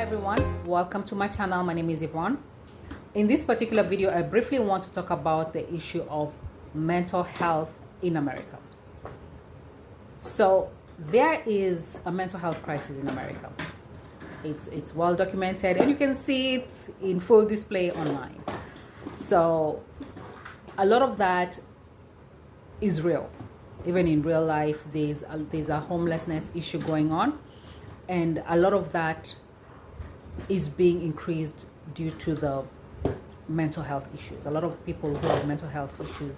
everyone, welcome to my channel. My name is Yvonne. In this particular video, I briefly want to talk about the issue of mental health in America. So there is a mental health crisis in America. It's well documented and you can see it in full display online. So a lot of that is real. Even in real life, there's a homelessness issue going on, and a lot of that is being increased due to the mental health issues. A lot of people who have mental health issues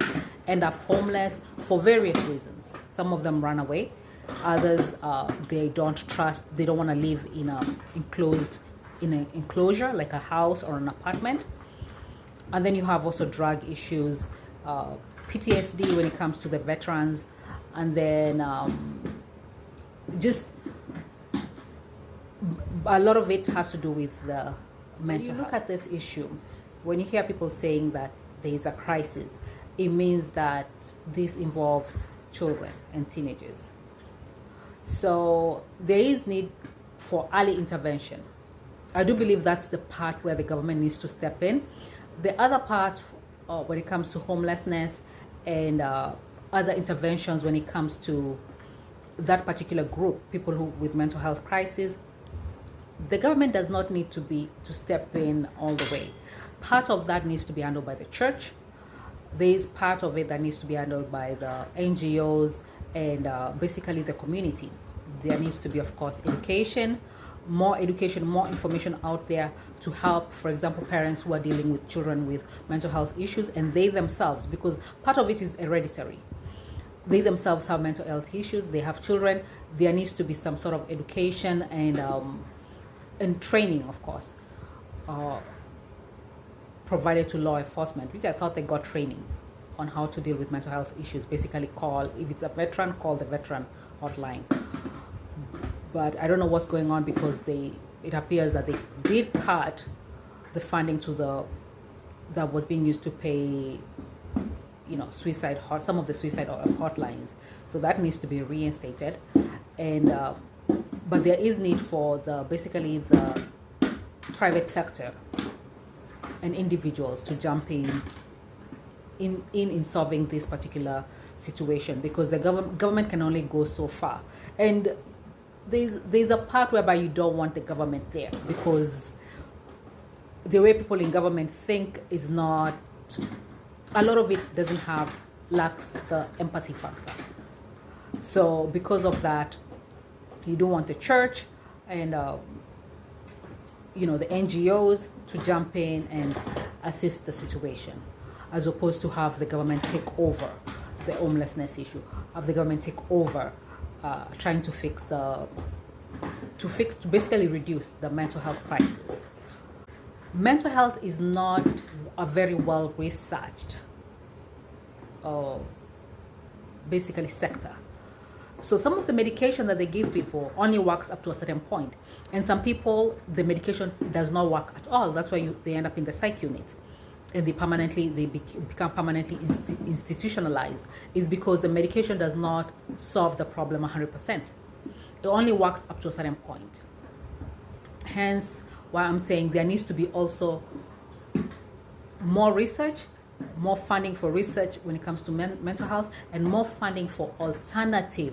end up homeless for various reasons. Some of them run away. Others, they don't want to live in an enclosure like a house or an apartment. And then you have also drug issues, PTSD when it comes to the veterans, and then just a lot of it has to do with the mental health. Look at this issue. When you hear people saying that there is a crisis, it means that this involves children and teenagers. So there is need for early intervention. I do believe that's the part where the government needs to step in. The other part, when it comes to homelessness and other interventions when it comes to that particular group, people who with mental health crisis, the government does not need to step in all the way. Part of that needs to be handled by the church. There is part of it that needs to be handled by the NGOs and basically the community. There needs to be, of course, education, more information out there to help, for example, parents who are dealing with children with mental health issues, and they themselves, because part of it is hereditary. They themselves have mental health issues, they have children. There needs to be some sort of education and training, of course, provided to law enforcement, which I thought they got training on how to deal with mental health issues. Basically, if it's a veteran, call the veteran hotline. But I don't know what's going on, because it appears that they did cut the funding that was being used to pay, some of the suicide hotlines. So that needs to be reinstated, and but there is need for the private sector and individuals to jump in solving this particular situation, because the government can only go so far. And there's a part whereby you don't want the government there, because the way people in government think is not, a lot of it lacks the empathy factor. So because of that, you don't want the church and the NGOs to jump in and assist the situation, as opposed to have the government take over the homelessness issue, have the government take over trying to basically reduce the mental health crisis. Mental health is not a very well researched basically sector. So some of the medication that they give people only works up to a certain point, and some people the medication does not work at all. That's why they end up in the psych unit, and they become permanently institutionalized. Is because the medication does not solve the problem 100%. It only works up to a certain point. Hence why I'm saying there needs to be also more research, more funding for research when it comes to mental health, and more funding for alternative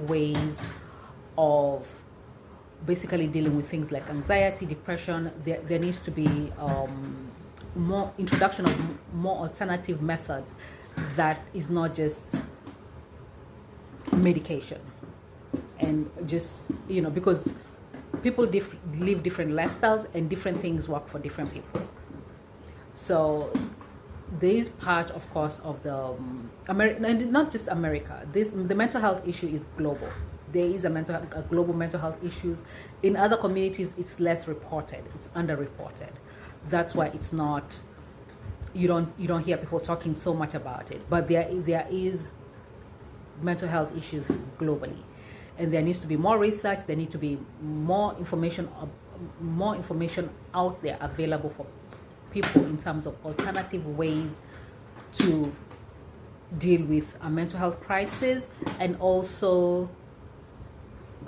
ways of basically dealing with things like anxiety, depression. There needs to be more introduction of more alternative methods that is not just medication. And just, because people live different lifestyles and different things work for different people. So there is part, of course, of the and not just America. The mental health issue is global. There is a global mental health issues. In other communities, it's less reported. It's underreported. That's why it's not. You don't hear people talking so much about it. But there is mental health issues globally, and there needs to be more research. There need to be more information out there available for people in terms of alternative ways to deal with a mental health crisis, and also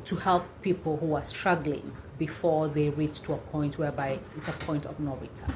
to help people who are struggling before they reach to a point whereby it's a point of no return.